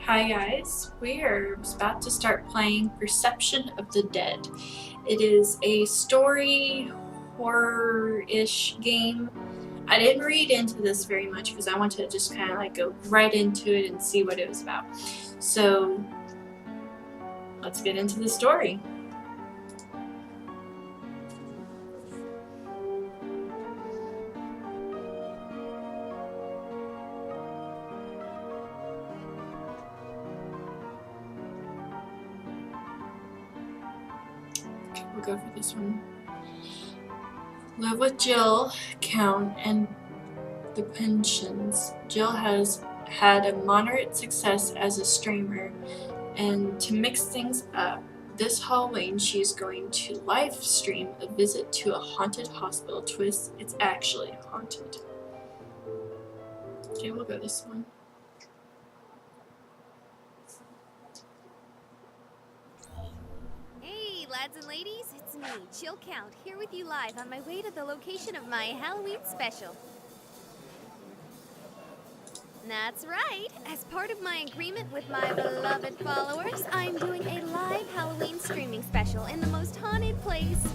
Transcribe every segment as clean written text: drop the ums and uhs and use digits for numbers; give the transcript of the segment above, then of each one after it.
Hi guys, we are about to start playing Perception of the Dead. It is a story horror-ish game. I didn't read into this very much because I wanted to just kind of like go right into it and see what it was about. So let's get into the story. We'll go for this one. Live with Jill, Count, and the Pensions. Jill has had a moderate success as a streamer, and to mix things up, this Halloween she's going to live stream a visit to a haunted hospital. Twist, it's actually haunted. Okay, we'll go this one. Hey, lads and ladies, it's me, Jill Count, here with you live on my way to the location of my Halloween special. That's right. As part of my agreement with my beloved followers, I'm doing a live Halloween streaming special in the most haunted place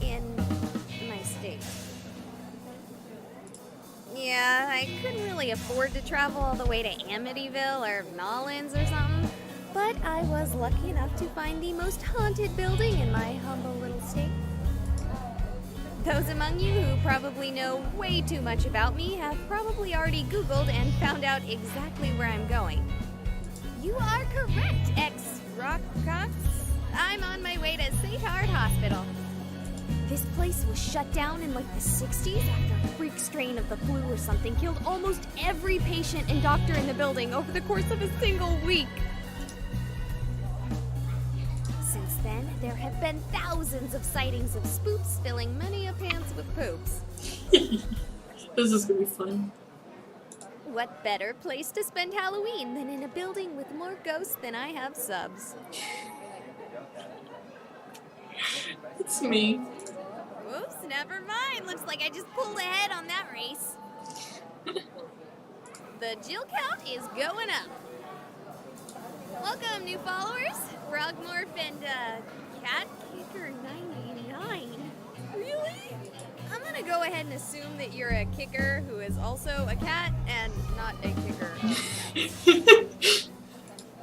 in my state. Yeah, I couldn't really afford to travel all the way to Amityville or Nolens or something, but I was lucky enough to find the most haunted building in my humble little state. Those among you who probably know way too much about me have probably already Googled and found out exactly where I'm going. You are correct, ex-Rockcox. I'm on my way to St. Hard Hospital. This place was shut down in like the 60s after a freak strain of the flu or something killed almost every patient and doctor in the building over the course of a single week. Since then, there have been thousands of sightings of spooks filling many a pants with poops. This is gonna be fun. What better place to spend Halloween than in a building with more ghosts than I have subs? It's me. Whoops, never mind. Looks like I just pulled ahead on that race. The Jill count is going up. Welcome, new followers. Frogmorph and, Cat Kicker 99. Really? I'm gonna go ahead and assume that you're a kicker who is also a cat and not a kicker.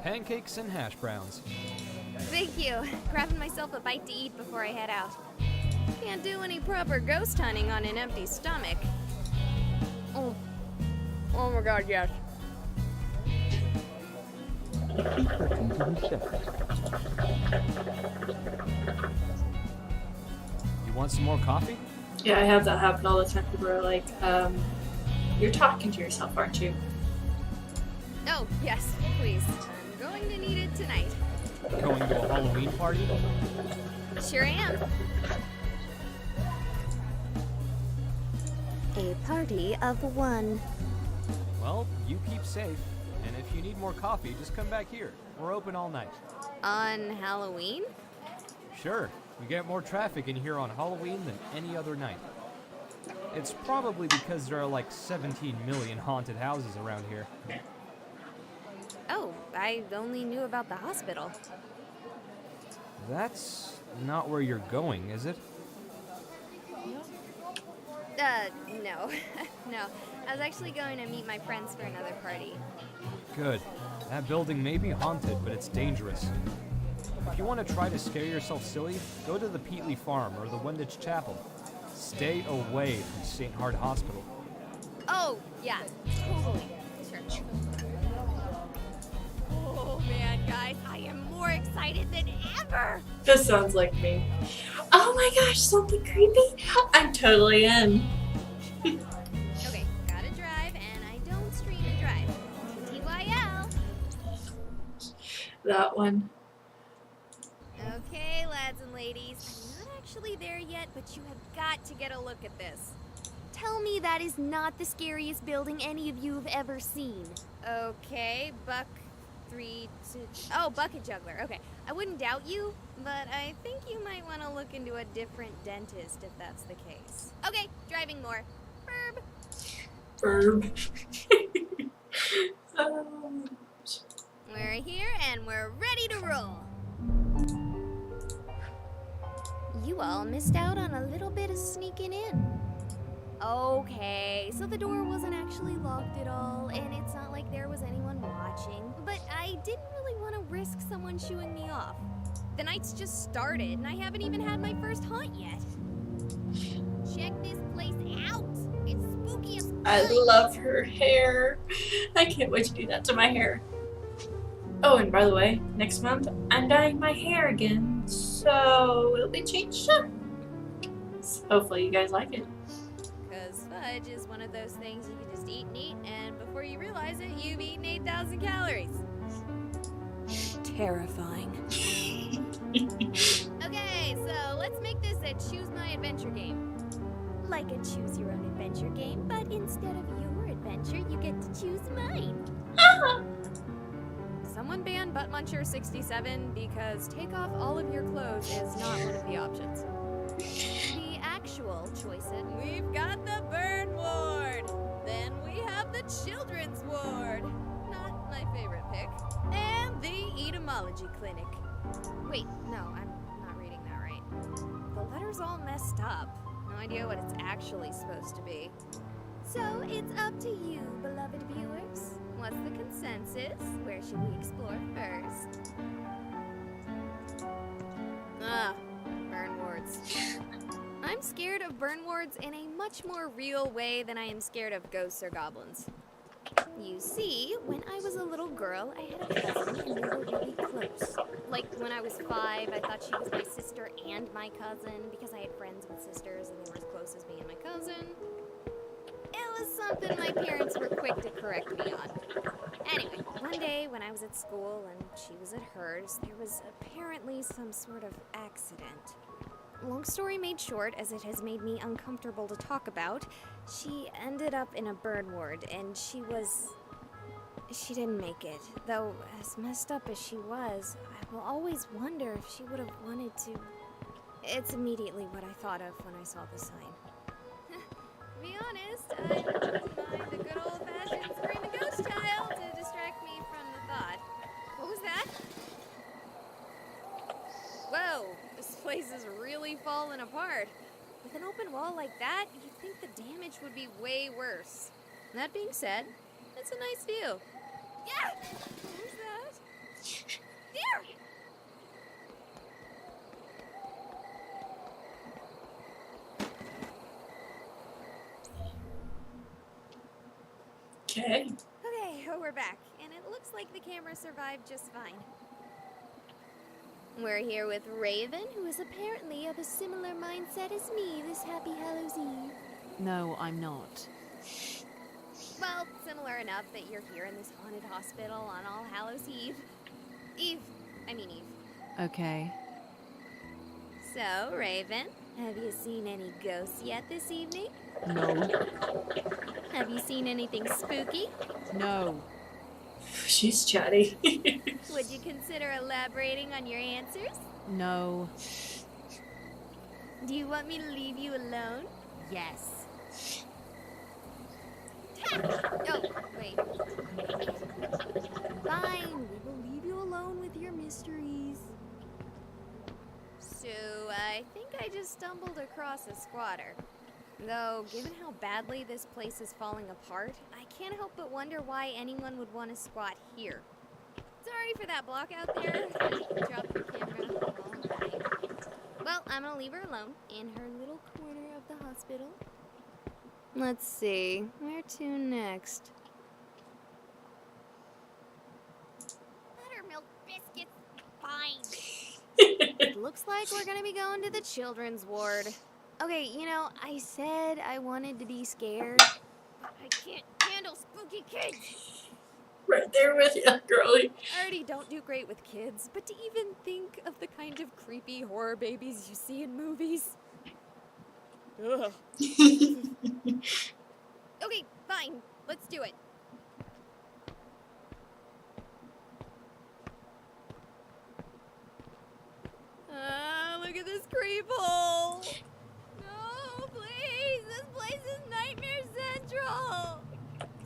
Pancakes and hash browns. Thank you. Grabbing myself a bite to eat before I head out. Can't do any proper ghost hunting on an empty stomach. Oh my god, yes. You want some more coffee? Yeah, I have that happen all the time. People are like, you're talking to yourself, aren't you? Oh, yes, please. I'm going to need it tonight. Going to a Halloween party? Sure am. A party of one. Well, you keep safe. And if you need more coffee, just come back here. We're open all night. On Halloween? Sure, we get more traffic in here on Halloween than any other night. It's probably because there are like 17 million haunted houses around here. Oh, I only knew about the hospital. That's not where you're going, is it? No. No. I was actually going to meet my friends for another party. Good. That building may be haunted, but it's dangerous. If you want to try to scare yourself silly, go to the Peatley Farm or the Wendich Chapel. Stay away from St. Hard Hospital. Oh, yeah, totally. Sure. Oh, man, guys, I am more excited than ever. This sounds like me. Oh my gosh, something creepy? I'm totally in. Okay, gotta drive, and I don't stream and drive. TYL. That one. Okay, lads and ladies, I'm not actually there yet, but you have got to get a look at this. Tell me that is not the scariest building any of you have ever seen. Okay, Bucket Juggler. Okay, I wouldn't doubt you, but I think you might want to look into a different dentist if that's the case. Okay, driving more. Burb. Verb. We're here and we're ready to roll. You all missed out on a little bit of sneaking in. Okay, so the door wasn't actually locked at all, and it's not like there was anyone watching. But I didn't really want to risk someone shooing me off. The night's just started, and I haven't even had my first hunt yet. Check this place out. It's spooky as I fuck. love her hair. I can't wait to do that to my hair. Oh, and by the way, next month I'm dyeing my hair again, so it'll be changed up. So hopefully you guys like it. Because fudge is one of those things you can just eat and eat, and before you realize it, you've eaten 8,000 calories. Terrifying. Okay, so let's make this a choose my adventure game. Like a choose your own adventure game, but instead of your adventure, you get to choose mine. Someone ban Butt Muncher 67 because take off all of your clothes is not one of the options. The actual choices, we've got the burn ward. Then we have the children's ward. Not my favorite pick. And the etymology clinic. Wait, no, I'm not reading that right. The letter's all messed up. No idea what it's actually supposed to be. So it's up to you, beloved viewers. What's the consensus? Where should we explore first? Burn wards. I'm scared of burn wards in a much more real way than I am scared of ghosts or goblins. You see, when I was a little girl, I had a cousin and we were really close. Like when I was 5, I thought she was my sister and my cousin because I had friends with sisters and they were as close as me and my cousin. It was something my parents were quick to correct me on. Anyway, one day when I was at school and she was at hers, there was apparently some sort of accident. Long story made short, as it has made me uncomfortable to talk about, she ended up in a burn ward and she didn't make it. Though, as messed up as she was, I will always wonder if she would have wanted to. It's immediately what I thought of when I saw the sign. To be honest, I wouldn't mind a good old-fashioned screaming ghost child to distract me from the thought. What was that? Whoa, this place is really falling apart. With an open wall like that, you'd think the damage would be way worse. That being said, it's a nice view. Yeah! Who's that? There! Okay. Okay, we're back, and it looks like the camera survived just fine. We're here with Raven, who is apparently of a similar mindset as me this Happy Hallows Eve. No, I'm not. Well, similar enough that you're here in this haunted hospital on All Hallows Eve. Eve. Okay. So, Raven, have you seen any ghosts yet this evening? No. Have you seen anything spooky? No. She's chatty. Would you consider elaborating on your answers? No. Do you want me to leave you alone? Yes. Oh, wait. Fine, we will leave you alone with your mysteries. So, I think I just stumbled across a squatter. Though, given how badly this place is falling apart, I can't help but wonder why anyone would want to squat here. Sorry for that block out there. Drop the camera. Alright. Well, I'm gonna leave her alone in her little corner of the hospital. Let's see, where to next? Buttermilk biscuits, fine. Looks like we're gonna be going to the children's ward. Okay, you know, I said I wanted to be scared, but I can't handle spooky kids. Right there with you, girlie. I already don't do great with kids, but to even think of the kind of creepy horror babies you see in movies. Ugh. Okay, fine. Let's do it. Look at this creep hole. No, please. This place is Nightmare Central.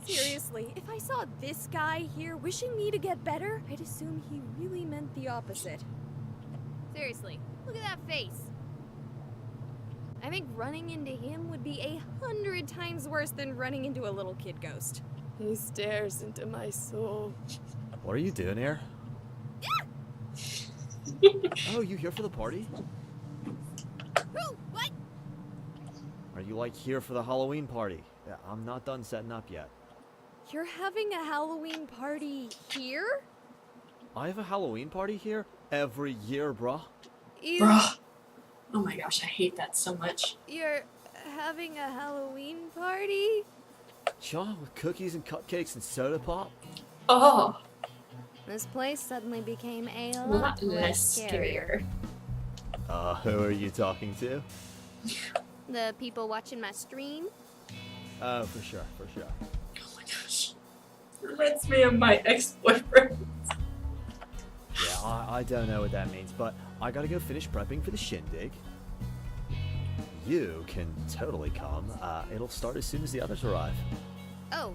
Seriously, if I saw this guy here wishing me to get better, I'd assume he really meant the opposite. Seriously, look at that face. I think running into him would be 100 times worse than running into a little kid ghost. He stares into my soul. What are you doing here? Oh, you here for the party? Who? What? Are you like here for the Halloween party? Yeah, I'm not done setting up yet. You're having a Halloween party here? I have a Halloween party here every year, bruh. Bruh. Oh my gosh, I hate that so much. You're having a Halloween party? Sure, with cookies and cupcakes and soda pop. Oh, This place suddenly became a a lot lot less scarier. Who are you talking to? The people watching my stream? Oh, for sure, for sure. Oh my gosh. Reminds me of my ex-boyfriend. Yeah, I don't know what that means, but I gotta go finish prepping for the shindig. You can totally come. It'll start as soon as the others arrive. Oh,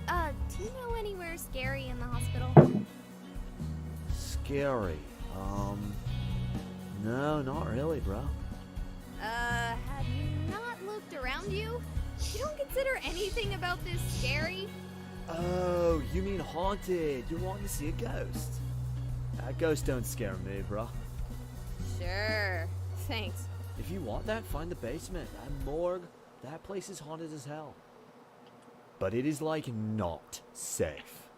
do you know anywhere scary in the hospital? Scary. No, not really, bro. Have you not looked around you? You don't consider anything about this scary? Oh, you mean haunted. You're wanting to see a ghost. Ghosts don't scare me, bro. Sure. Thanks. If you want that, find the basement. That morgue, that place is haunted as hell. But it is, like, not safe.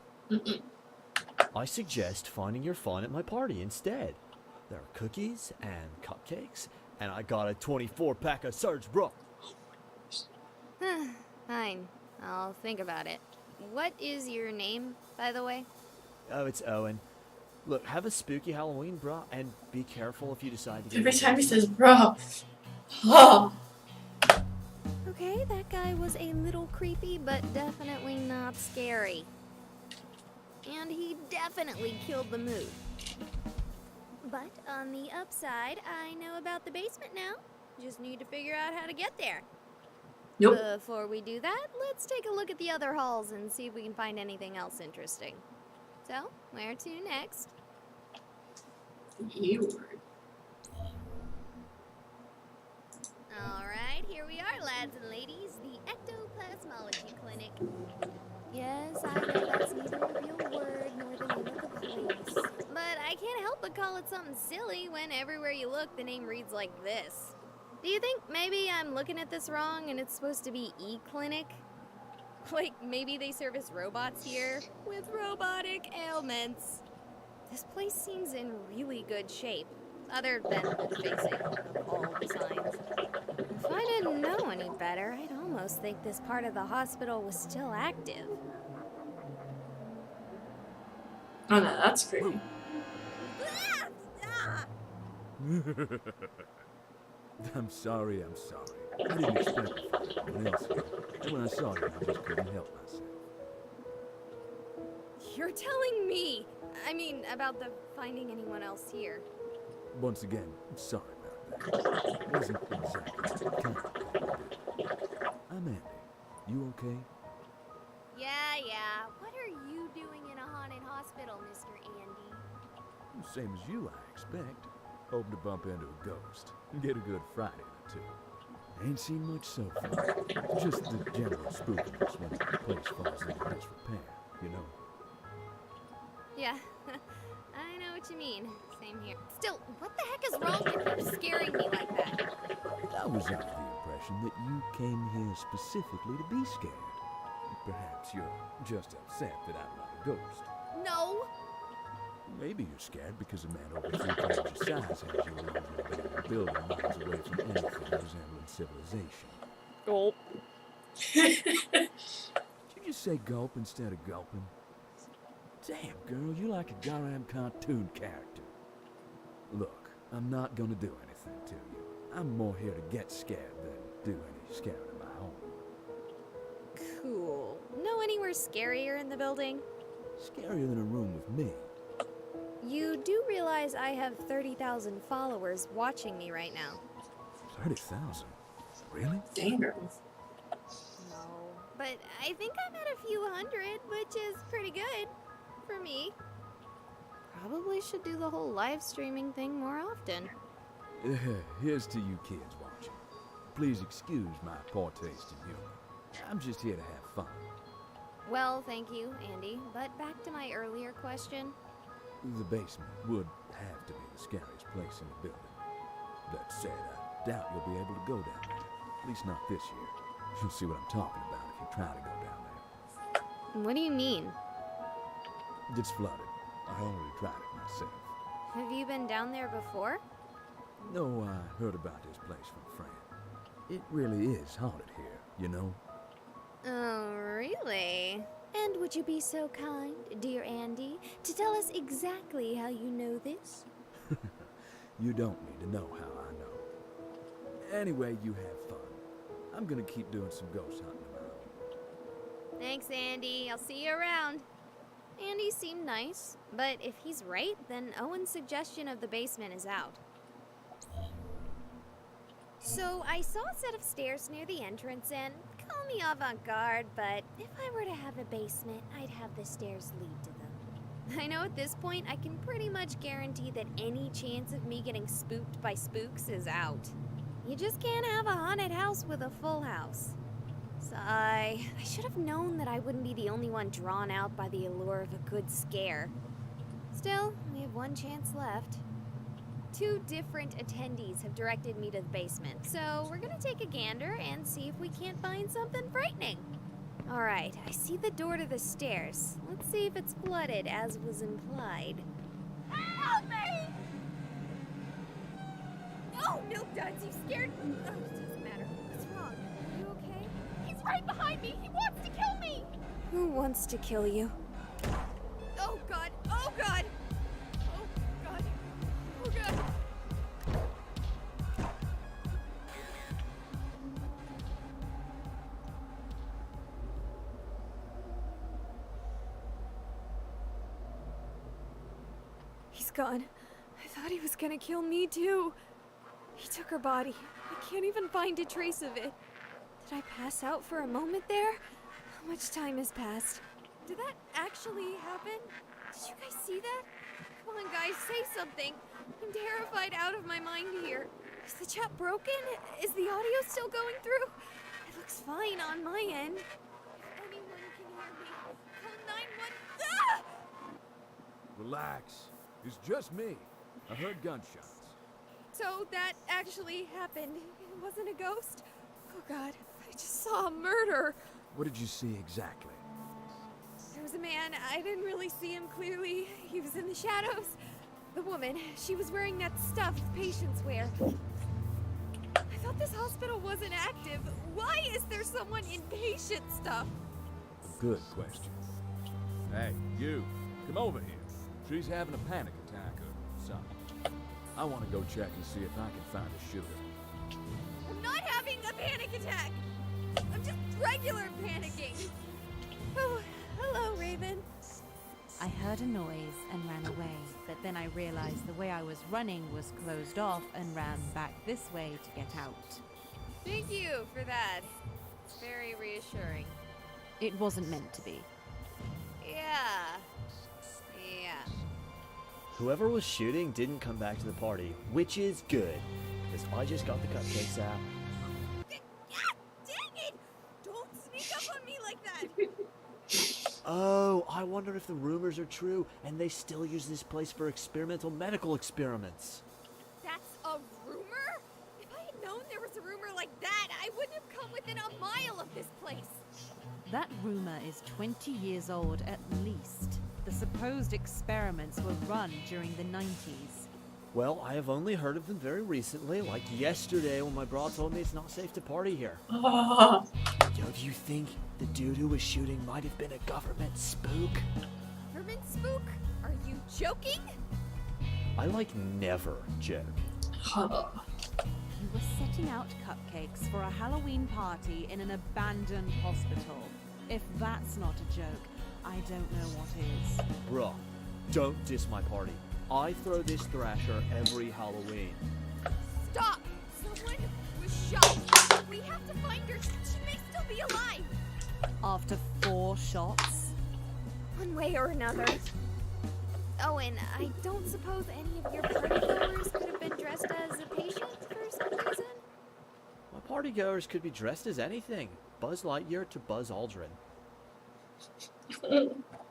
I suggest finding your fun at my party instead. There are cookies and cupcakes, and I got a 24-pack of Surge, bro. Fine. I'll think about it. What is your name, by the way? Oh, it's Owen. Look, have a spooky Halloween, bro, and be careful if you decide to get Every time he says, bro. Oh. Okay, that guy was a little creepy, but definitely not scary. And he definitely killed the mood. But on the upside, I know about the basement now. Just need to figure out how to get there. Nope. Before we do that, let's take a look at the other halls and see if we can find anything else interesting. So, where to next? You. Alright, here we are, lads and ladies. The Ectoplasmology Clinic. Yes, I know that's neither a real word nor the name of the place. But I can't help but call it something silly when everywhere you look, the name reads like this. Do you think maybe I'm looking at this wrong and it's supposed to be E-Clinic? Like, maybe they service robots here with robotic ailments. This place seems in really good shape, other than the facing of all the signs. If I didn't know any better, I'd almost think this part of the hospital was still active. Oh no, that's creepy. I'm sorry. I didn't expect to find someone else here. And when I saw you, I just couldn't help myself. You're telling me, about the finding anyone else here. Once again, I'm sorry about that. It wasn't exactly the kind of thing I did. I'm Andy. You okay? Yeah. What are you doing in a haunted hospital, Mr. Andy? Same as you, I expect. Hoping to bump into a ghost and get a good Friday or two. Ain't seen much so far. Just the general spookiness when the place falls into disrepair, you know. Yeah, I know what you mean. Same here. Still, what the heck is wrong with you scaring me like that? I was under the impression that you came here specifically to be scared. Perhaps you're just upset that I'm not a ghost. No! Maybe you're scared because a man over 3 times your size has you around an abandoned building miles away from anything resembling civilization. Gulp. Did you say gulp instead of gulping? Damn, girl, you're like a goddamn cartoon character. Look, I'm not gonna do anything to you. I'm more here to get scared than do any scaring of my own. Cool. Know anywhere scarier in the building? Scarier than a room with me. You do realize I have 30,000 followers watching me right now. 30,000? Really? Dang. No. but I think I'm at a few hundred, which is pretty good for me. Probably should do the whole live streaming thing more often. Here's to you kids watching. Please excuse my poor taste in humor. I'm just here to have fun. Well, thank you, Andy. But back to my earlier question. The basement would have to be the scariest place in the building. That said, I doubt you'll be able to go down there. At least not this year. You'll see what I'm talking about if you try to go down there. What do you mean? It's flooded. I already tried it myself. Have you been down there before? No, I heard about this place from a friend. It really is haunted here, you know? Oh, really? And would you be so kind, dear Andy, to tell us exactly how you know this? You don't need to know how I know. Anyway, you have fun. I'm gonna keep doing some ghost hunting of my own. Thanks, Andy. I'll see you around. Andy seemed nice, but if he's right, then Owen's suggestion of the basement is out. So I saw a set of stairs near the entrance, and call me avant-garde, but if I were to have a basement, I'd have the stairs lead to them. I know at this point I can pretty much guarantee that any chance of me getting spooked by spooks is out. You just can't have a haunted house with a full house. Sigh. I should have known that I wouldn't be the only one drawn out by the allure of a good scare. Still, we have one chance left. 2 different attendees have directed me to the basement, so we're gonna take a gander and see if we can't find something frightening. Alright, I see the door to the stairs. Let's see if it's flooded, as was implied. Help me! Oh, no, Duds, you scared me. Oh, it doesn't matter. What's wrong? Are you okay? He's right behind me! He wants to kill me! Who wants to kill you? Oh, God! Oh, God! Oh, God! Oh, God! He's gone. I thought he was gonna kill me too. He took her body. I can't even find a trace of it. Did I pass out for a moment there? How much time has passed? Did that actually happen? Did you guys see that? Come on, guys, say something. I'm terrified out of my mind here. Is the chat broken? Is the audio still going through? It looks fine on my end. If anyone can hear me, call 911. Ah! Relax. It's just me. I heard gunshots. So that actually happened. It wasn't a ghost? Oh God, I just saw a murder. What did you see exactly? There was a man. I didn't really see him clearly. He was in the shadows. The woman, she was wearing that stuff patients wear. I thought this hospital wasn't active. Why is there someone in patient stuff? Good question. Hey, you. Come over here. She's having a panic attack or something. I want to go check and see if I can find a shooter. I'm not having a panic attack. I'm just regular panicking. Oh, hello, Raven. I heard a noise and ran away, but then I realized the way I was running was closed off and ran back this way to get out. Thank you for that. It's very reassuring. It wasn't meant to be. Yeah. Whoever was shooting didn't come back to the party, which is good, because I just got the cupcakes out. Dang it! Don't sneak up on me like that! Oh, I wonder if the rumors are true, and they still use this place for experimental medical experiments. That's a rumor? If I had known there was a rumor like that, I wouldn't have come within a mile of this place. That rumor is 20 years old at least. The supposed experiments were run during the 90s. Well, I have only heard of them very recently, like yesterday when my bra told me it's not safe to party here. Yo, do you think the dude who was shooting might have been a government spook? Government spook? Are you joking? I never joke. You were setting out cupcakes for a Halloween party in an abandoned hospital. If that's not a joke, I don't know what is. Bruh, don't diss my party. I throw this thrasher every Halloween. Stop! Someone was shot. We have to find her. She may still be alive. After 4 shots? One way or another. Oh, and I don't suppose any of your partygoers could have been dressed as a patient for some reason? My partygoers could be dressed as anything. Buzz Lightyear to Buzz Aldrin.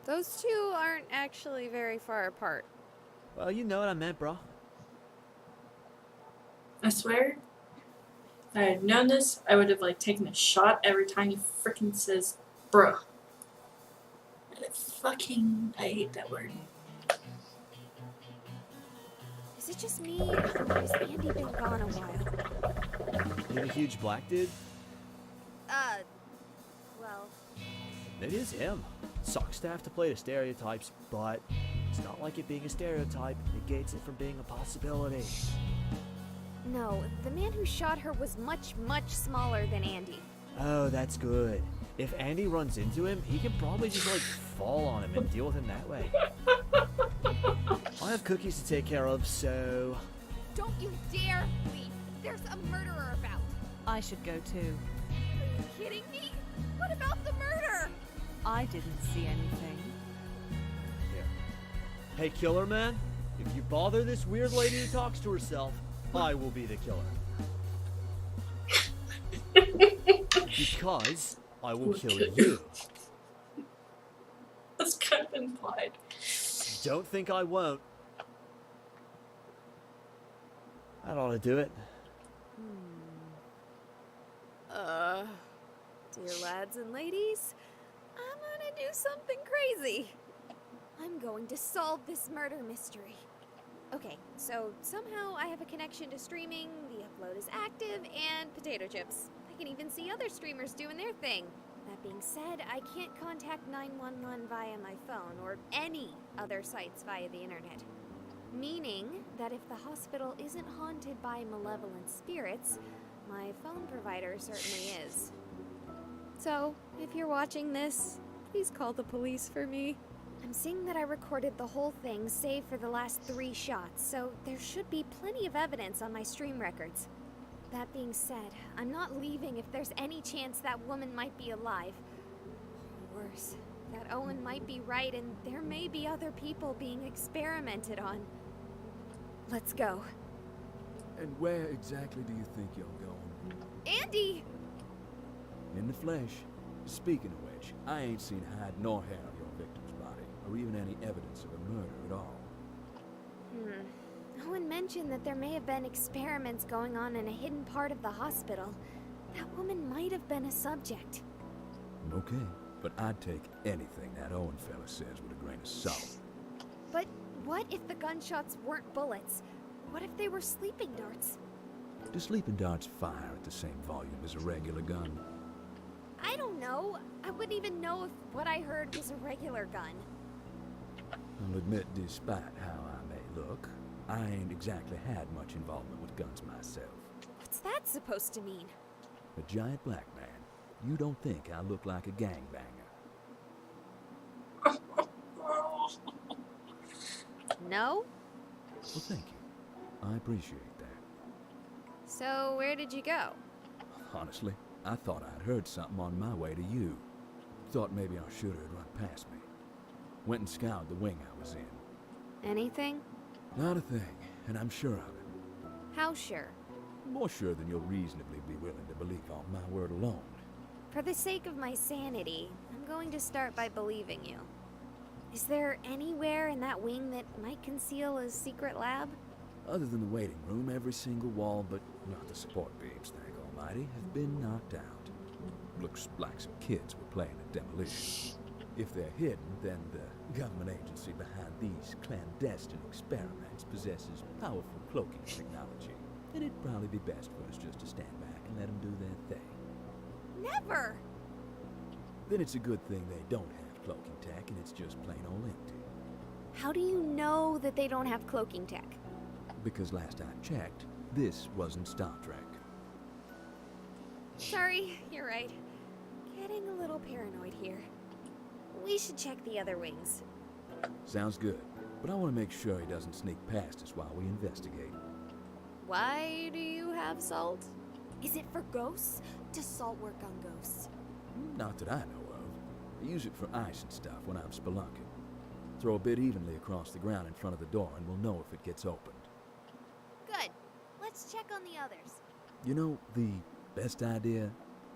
Those two aren't actually very far apart. Well, you know what I meant, bro. I swear, if I had known this, I would have like taken a shot every time he freaking says bruh. I hate that word. Is it just me, or has Andy been gone a while? You a huge black dude? Well, It is him. Sucks to have to play the stereotypes, but it's not like it being a stereotype negates it from being a possibility. no, the man who shot her was much, much smaller than Andy. Oh, that's good. If Andy runs into him, he can probably just like fall on him and deal with him that way. I have cookies to take care of, so... Don't you dare leave! There's a murderer about! I should go too. Are you kidding me? What about the murder? I didn't see anything. Here. Hey, killer man, if you bother this weird lady who talks to herself, I will be the killer. Because I will kill you. That's kind of implied. Don't think I won't. That ought to do it. Dear lads and ladies, I'm gonna do something crazy. I'm going to solve this murder mystery. Okay, so somehow I have a connection to streaming, the upload is active, and potato chips. I can even see other streamers doing their thing. That being said, I can't contact 911 via my phone or any other sites via the internet. Meaning that if the hospital isn't haunted by malevolent spirits, my phone provider certainly is. So, if you're watching this, please call the police for me. I'm seeing that I recorded the whole thing, save for the last 3 shots, so there should be plenty of evidence on my stream records. That being said, I'm not leaving if there's any chance that woman might be alive. Or worse, that Owen might be right and there may be other people being experimented on. Let's go. And where exactly do you think you're going? Andy! In the flesh. Speaking of which, I ain't seen hide nor hair of your victim's body, or even any evidence of a murder at all. Owen mentioned that there may have been experiments going on in a hidden part of the hospital. That woman might have been a subject. Okay, but I'd take anything that Owen fella says with a grain of salt. But what if the gunshots weren't bullets? What if they were sleeping darts? Do sleeping darts fire at the same volume as a regular gun? I don't know. I wouldn't even know if what I heard was a regular gun. I'll admit, despite how I may look, I ain't exactly had much involvement with guns myself. What's that supposed to mean? A giant black man. You don't think I look like a gangbanger? No? Well, thank you. I appreciate that. So where did you go? Honestly, I thought I'd heard something on my way to you. Thought maybe our shooter had run past me. Went and scoured the wing I was in. Anything? Not a thing, and I'm sure of it. How sure? More sure than you'll reasonably be willing to believe on my word alone. For the sake of my sanity, I'm going to start by believing you. Is there anywhere in that wing that might conceal a secret lab? Other than the waiting room, every single wall, but not the support beams, thank almighty, have been knocked out. Looks like some kids were playing at demolition. If they're hidden, then the government agency behind these clandestine experiments possesses powerful cloaking technology. And it'd probably be best for us just to stand back and let them do their thing. Never! Then it's a good thing they don't have cloaking tech and it's just plain old empty. How do you know that they don't have cloaking tech? Because last I checked, this wasn't Star Trek. Sorry, you're right. Getting a little paranoid here. We should check the other wings. Sounds good, but I want to make sure he doesn't sneak past us while we investigate. Why do you have salt? Is it for ghosts? Does salt work on ghosts? Not that I know I use it for ice and stuff when I'm spelunking. Throw a bit evenly across the ground in front of the door and we'll know if it gets opened. Good. Let's check on the others. You know, the best idea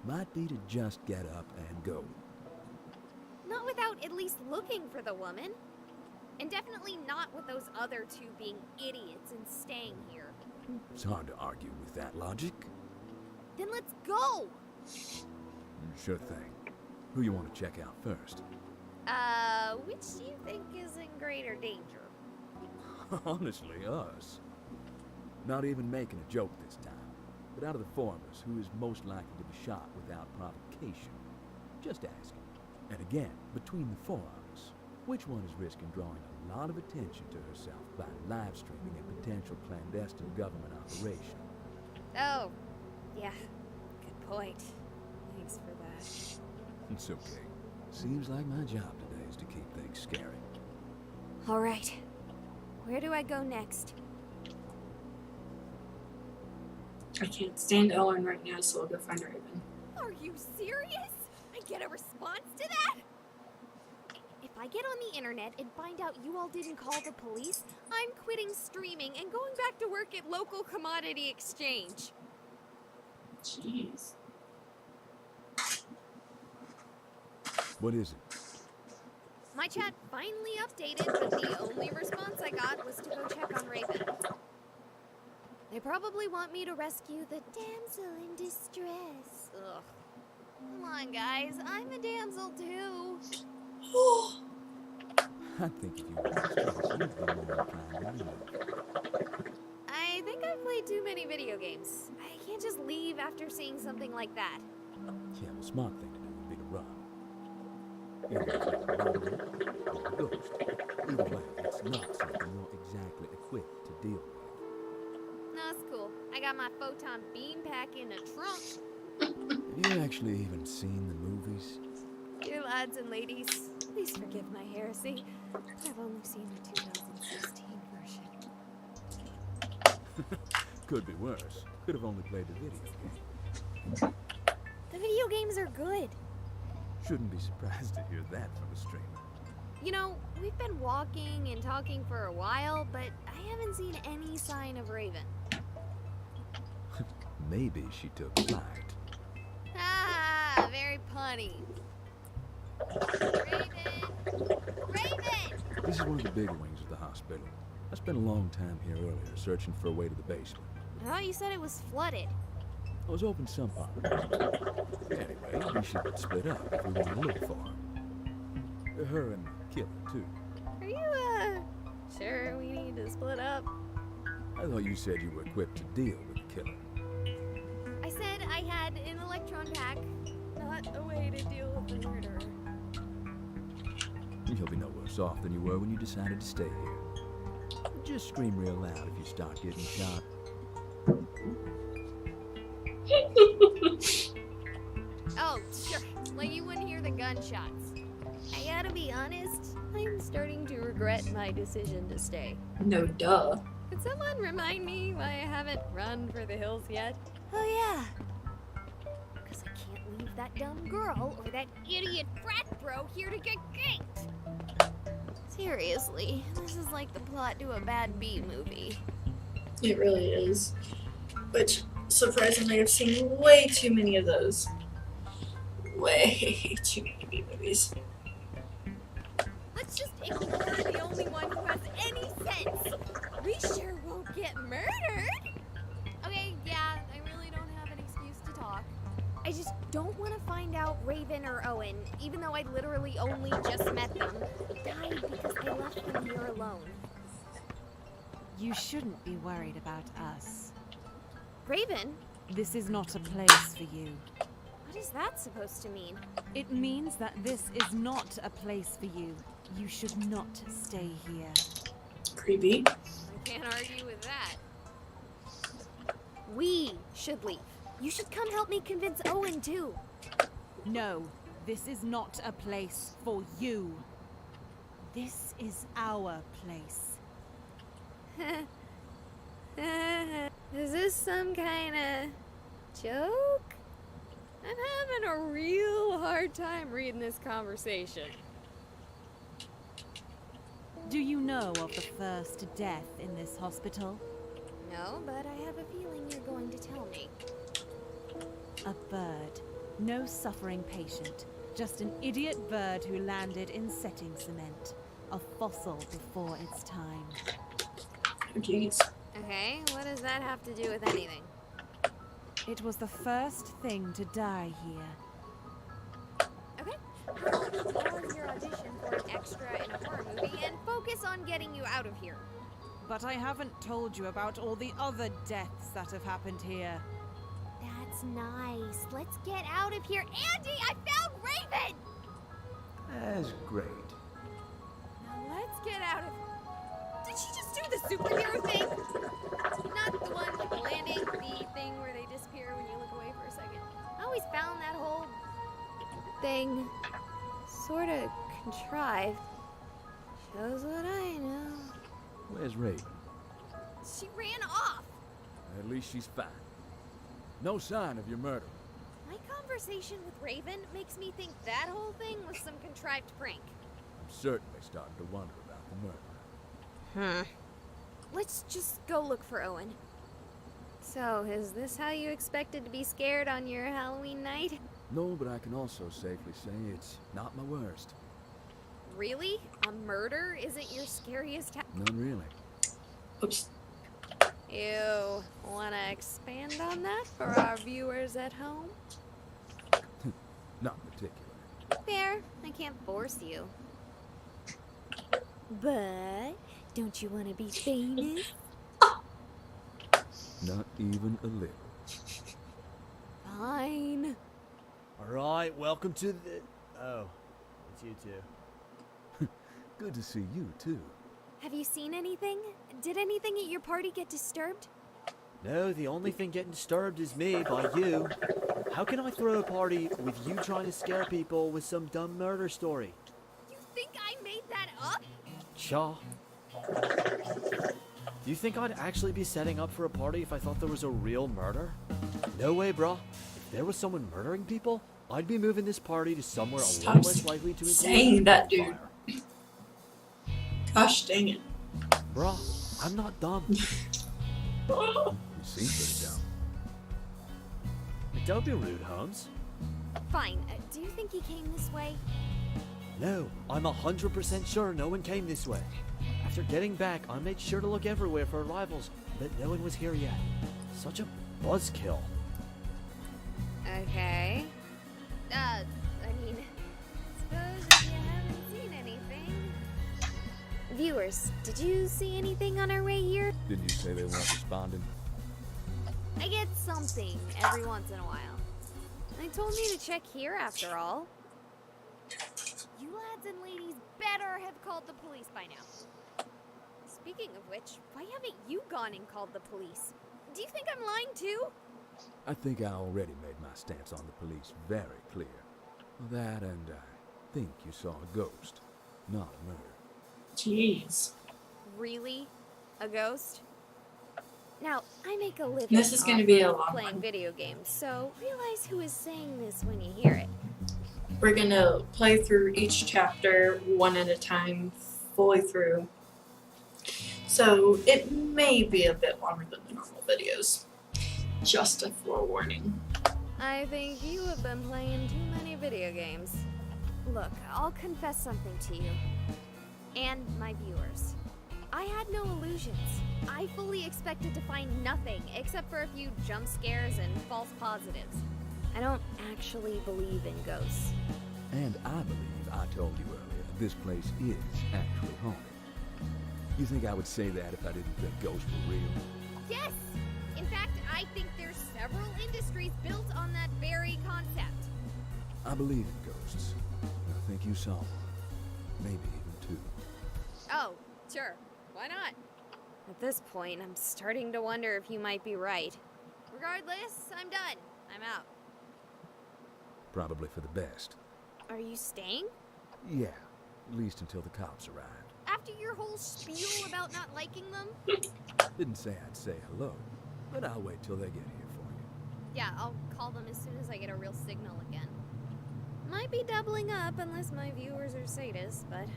might be to just get up and go. Not without at least looking for the woman. And definitely not with those other two being idiots and staying here. It's hard to argue with that logic. Then let's go! Sure thing. Who you want to check out first? Which do you think is in greater danger? Honestly, us. Not even making a joke this time. But out of the four of us, who is most likely to be shot without provocation? Just asking. And again, between the four of us, which one is risking drawing a lot of attention to herself by live streaming a potential clandestine government operation? Oh, yeah. Good point. Thanks for that. It's okay. Seems like my job today is to keep things scary. All right. Where do I go next? I can't stand Owen right now, so I'll go find Raven. Are you serious? I get a response to that? If I get on the internet and find out you all didn't call the police, I'm quitting streaming and going back to work at local commodity exchange. Jeez. What is it? My chat finally updated, but the only response I got was to go check on Raven. They probably want me to rescue the damsel in distress. Ugh. Come on, guys. I'm a damsel, too. I think if you were you'd be more inclined to leave. I think I've played too many video games. I can't just leave after seeing something like that. Yeah, the smart thing to do would be to run. Either it's like a murderer or a ghost. Either way, it's not something you're exactly equipped to deal with. No, it's cool. I got my photon beam pack in the trunk. Have you actually even seen the movies? Dear lads and ladies, please forgive my heresy. I've only seen the 2016 version. Could be worse. Could have only played the video game. The video games are good. Shouldn't be surprised to hear that from a streamer. You know, we've been walking and talking for a while, but I haven't seen any sign of Raven. Maybe she took flight. Ah, very punny. Raven! Raven! This is one of the bigger wings of the hospital. I spent a long time here earlier searching for a way to the basement. I thought you said it was flooded. I was hoping some part of it. Anyway, we should split up if we want to look for her. Her and the killer, too. Are you, sure we need to split up? I thought you said you were equipped to deal with the killer. I said I had an electron pack, not a way to deal with the murderer. You'll be no worse off than you were when you decided to stay here. Just scream real loud if you start getting shot. Oh, sure. Like you wouldn't hear the gunshots. I gotta be honest, I'm starting to regret my decision to stay. No duh. Could someone remind me why I haven't run for the hills yet? Oh yeah. Because I can't leave that dumb girl or that idiot frat bro here to get ganked. Seriously, this is like the plot to a bad B movie. It really is. Which, surprisingly, I've seen way too many of those. Way too many B movies. Let's just ignore the only one who has any sense. We sure won't get murdered. Okay, yeah, I really don't have an excuse to talk. I just don't want to find out Raven or Owen, even though I literally only just met them, died because I left them here alone. You shouldn't be worried about us. Raven? This is not a place for you. What is that supposed to mean? It means that this is not a place for you. You should not stay here. Creepy. I can't argue with that. We should leave. You should come help me convince Owen too. No, this is not a place for you. This is our place. Is this some kind of joke? I'm having a real hard time reading this conversation. Do you know of the first death in this hospital? No, but I have a feeling you're going to tell me. A bird. No suffering patient. Just an idiot bird who landed in setting cement. A fossil before its time. Oh, jeez. Okay, what does that have to do with anything? It was the first thing to die here. Okay, how about pause your audition for an extra in a horror movie and focus on getting you out of here? But I haven't told you about all the other deaths that have happened here. That's nice. Let's get out of here. Andy, I found Raven! That's great. Now let's get out of... Did she just do the superhero thing? Not the one with the landing, the thing where they disappear when you look away for a second. I always found that whole thing sort of contrived. Shows what I know. Where's Raven? She ran off. At least she's fine. No sign of your murder. My conversation with Raven makes me think that whole thing was some contrived prank. I'm certainly starting to wonder about the murder. Let's just go look for Owen. So, is this how you expected to be scared on your Halloween night? No, but I can also safely say it's not my worst. Really? A murder isn't your scariest None really. Oops. You wanna expand on that for our viewers at home? Not particularly. Fair. I can't force you. But don't you want to be famous? Not even a little. Fine. Alright, welcome to the... Oh, it's you two. Good to see you, too. Have you seen anything? Did anything at your party get disturbed? No, the only thing getting disturbed is me by you. How can I throw a party with you trying to scare people with some dumb murder story? You think I made that up? Cha. Do you think I'd actually be setting up for a party if I thought there was a real murder? No way, bruh. If there was someone murdering people, I'd be moving this party to somewhere a Stop lot less likely to include saying that, dude. fire. Gosh dang it. Bruh, I'm not dumb. You seem pretty dumb. Don't be rude, Holmes. Fine. Do you think he came this way? No, I'm 100% sure no one came this way. After getting back, I made sure to look everywhere for arrivals, but no one was here yet. Such a buzzkill. Okay. I mean, suppose if you haven't seen anything. Viewers, did you see anything on our way here? Didn't you say they weren't responding? I get something every once in a while. They told me to check here after all. You lads and ladies better have called the police by now. Speaking of which, why haven't you gone and called the police? Do you think I'm lying too? I think I already made my stance on the police very clear. That and I think you saw a ghost, not a murder. Jeez. Really? A ghost? Now, I make a living This is gonna off be a of long playing one. video games, so realize who is saying this when you hear it. We're gonna play through each chapter one at a time, fully through. So it may be a bit longer than the normal videos. Just a forewarning. I think you have been playing too many video games. Look, I'll confess something to you. And my viewers. I had no illusions. I fully expected to find nothing except for a few jump scares and false positives. I don't actually believe in ghosts. And I believe I told you earlier this place is actually haunted. You think I would say that if I didn't think ghosts were real? Yes! In fact, I think there's several industries built on that very concept. I believe in ghosts. I think you saw one. Maybe even two. Oh, sure. Why not? At this point, I'm starting to wonder if you might be right. Regardless, I'm done. I'm out. Probably for the best. Are you staying? Yeah, at least until the cops arrived. After your whole spiel about not liking them? Didn't say I'd say hello, but I'll wait till they get here for you. Yeah, I'll call them as soon as I get a real signal again. Might be doubling up unless my viewers are sadists, but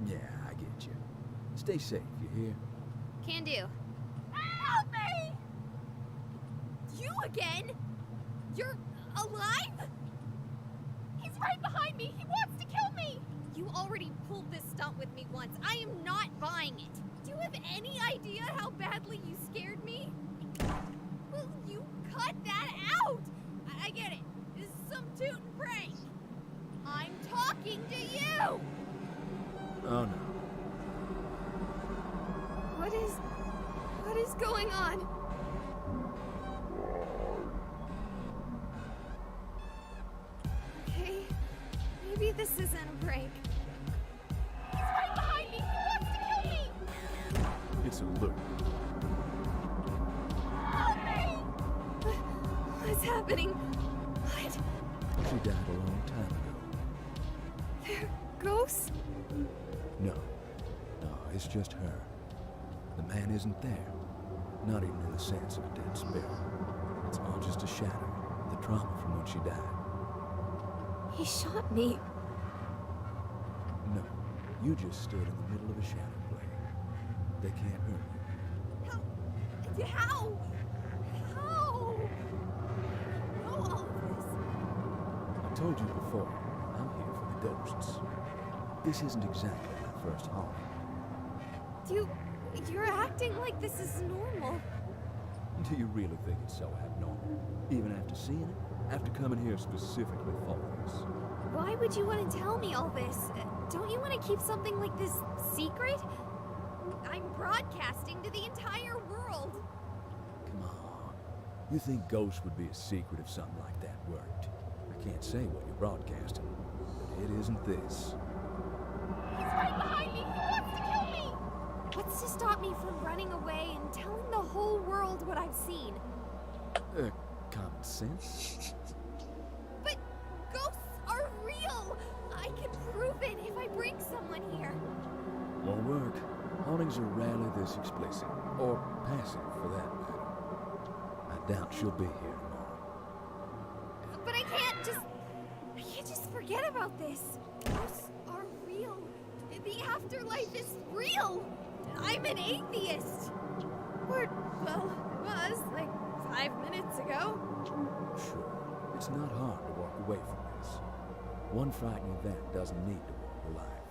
Yeah, I get you. Stay safe, you hear? can do. Help me! You again? You're alive? He's right behind me. He wants to kill me. You already pulled this stunt with me once. I am not buying it. Do you have any idea how badly you scared me? Will you cut that out? I get it. This is some toot and prank. I'm talking to you. Oh no. What is going on? Okay, maybe this isn't a prank. He's right behind me. He wants to kill me. It's a loop. Help me! What's happening? What? She died a long time ago. They're ghosts? No. No, it's just her. The man isn't there. Not even in the sense of a dead spirit. It's all just a shadow. The trauma from when she died. He shot me. No. You just stood in the middle of a shadow play. They can't hurt you. How? How? I know all of this. I told you before, I'm here for the ghosts. This isn't exactly my first haunting. You're acting like this is normal. Do you really think it's so abnormal? Even after seeing it? After coming here specifically for this? Why would you want to tell me all this? Don't you want to keep something like this secret? I'm broadcasting to the entire world. Come on. You think ghosts would be a secret if something like that worked? I can't say what you're broadcasting, but it isn't this. He's right behind me. He wants to kill me. What's to stop me from running away and telling the whole world what I've seen? Common sense? But ghosts are real. I can prove it if I bring someone here. Won't work. Hauntings are rarely this explicit, or passive for that matter. I doubt she'll be here tomorrow. But I can't just forget about this. Ghosts are real. The afterlife is real. I'm an atheist. Or, well, I was like 5 minutes ago. Sure, it's not hard to walk away from this. One frightening event doesn't need to walk your life.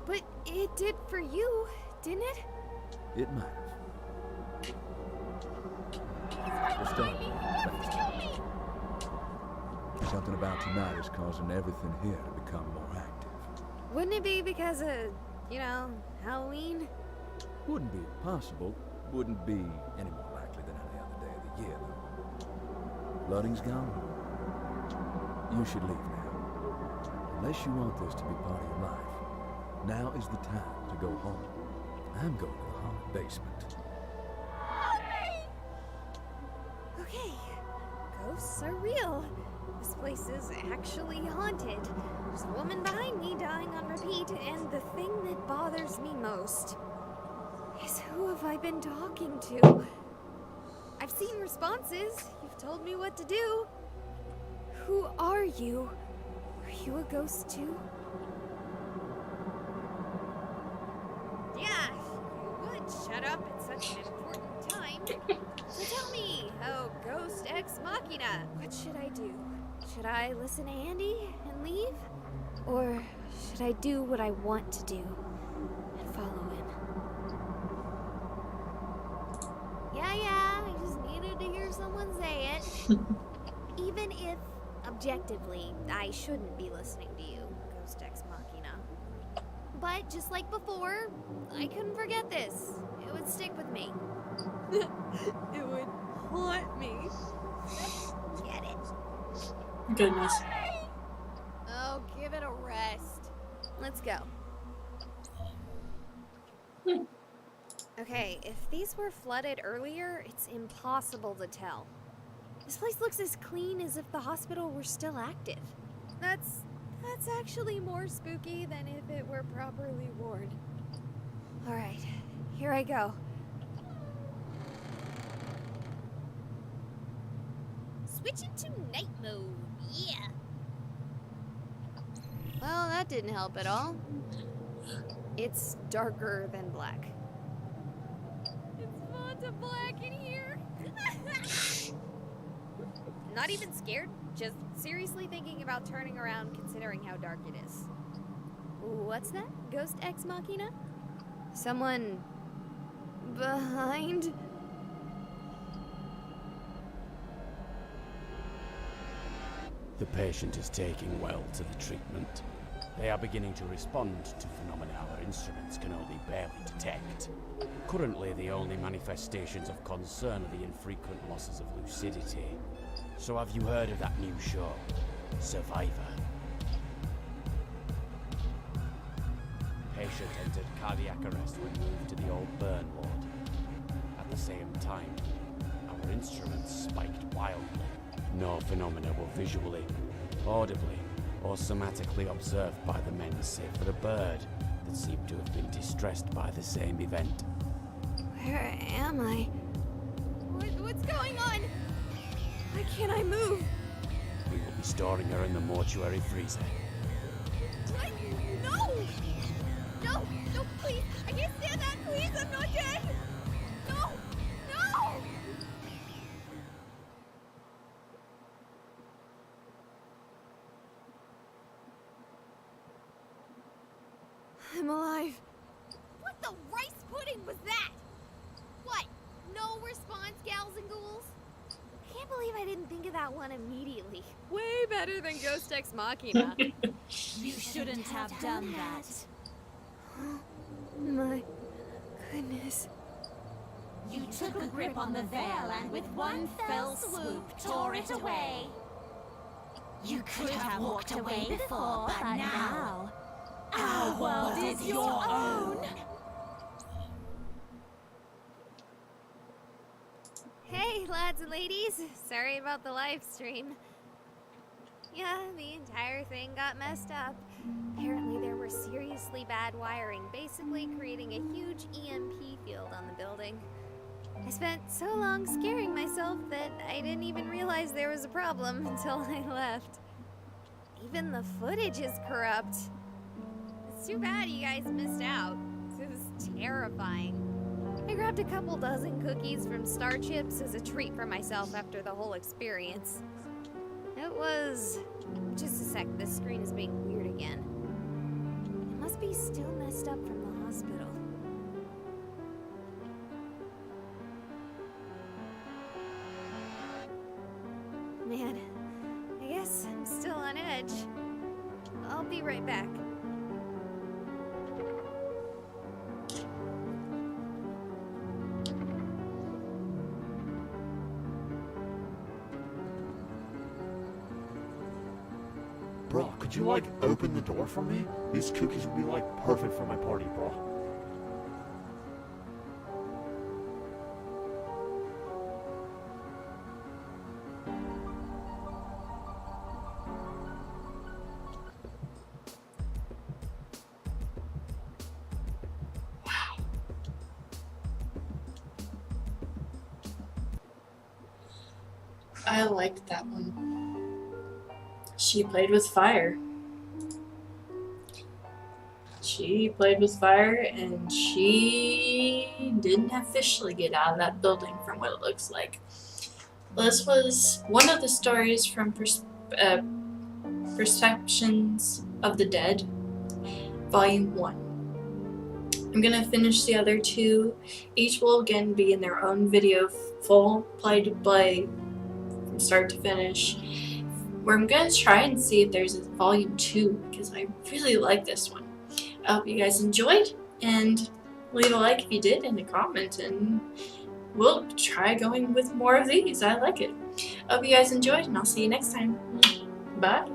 But it did for you, didn't it? It might have. He's right We'll behind me. He wants to kill me. Something about tonight is causing everything here to become more active. Wouldn't it be because of, Halloween? Wouldn't be impossible. Wouldn't be any more likely than any other day of the year, though. Blooding's gone. You should leave now. Unless you want this to be part of your life, now is the time to go home. I'm going to the haunted basement. Help me! Okay, ghosts are real. This place is actually haunted. There's a woman behind me dying on repeat, and the thing that bothers me most is who have I been talking to? I've seen responses. You've told me what to do. Who are you? Are you a ghost too? Yeah, you would shut up at such an important time. So tell me, oh ghost ex machina, what should I do? Should I listen to Andy and leave? Or should I do what I want to do and follow him? Yeah, I just needed to hear someone say it. Even if, objectively, I shouldn't be listening to you, ghost ex machina. But just like before, I couldn't forget this. It would stick with me. It would haunt me. Get it? Goodness. Oh, give it a rest. Let's go. Okay, if these were flooded earlier, it's impossible to tell. This place looks as clean as if the hospital were still active. That's actually more spooky than if it were properly worn. All right, here I go. switching to night mode. Yeah. Well, that didn't help at all. It's darker than black. It's Vanta Black in here. Not even scared, just seriously thinking about turning around considering how dark it is. What's that? Ghost Ex Machina? Someone behind? The patient is taking well to the treatment. They are beginning to respond to phenomena our instruments can only barely detect. Currently, the only manifestations of concern are the infrequent losses of lucidity. So have you heard of that new show, Survivor? Patient entered cardiac arrest when moved to the old burn ward. At the same time, our instruments spiked wildly. No phenomena were visually, audibly, or somatically observed by the men save for a bird that seemed to have been distressed by the same event. Where am I? What's going on? Why can't I move? We will be storing her in the mortuary freezer. What? No! No! No, please! I can't stand that! Please, I'm not dead! No! No! I'm alive. What the rice pudding was that? What? No response, gals and ghouls? I can't believe I didn't think of that one immediately. Way better than Ghost Ex Machina. You shouldn't have done that. My goodness. You took a grip on the veil and with one fell swoop tore it away. You could have walked away before, but now our world is your own. Hey, lads and ladies. Sorry about the live stream. Yeah, the entire thing got messed up. Apparently there were seriously bad wiring, basically creating a huge EMP field on the building. I spent so long scaring myself that I didn't even realize there was a problem until I left. Even the footage is corrupt. It's too bad you guys missed out. It was terrifying. I grabbed a couple dozen cookies from Star Chips as a treat for myself after the whole experience. It was... Just a sec, this screen is being weird again. It must be still messed up from the hospital. Man, I guess I'm still on edge. I'll be right back. Bro, could you, like, open the door for me? These cookies would be, like, perfect for my party, bro. I liked that one. She played with fire. She played with fire, and she didn't officially get out of that building from what it looks like. This was one of the stories from Perceptions of the Dead, Volume 1. I'm gonna finish the other two. Each will again be in their own video, full play-to-play from start to finish. Where I'm gonna try and see if there's a volume 2 because I really like this one. I hope you guys enjoyed, and leave a like if you did and a comment, and we'll try going with more of these. I like it. I hope you guys enjoyed, and I'll see you next time. Bye.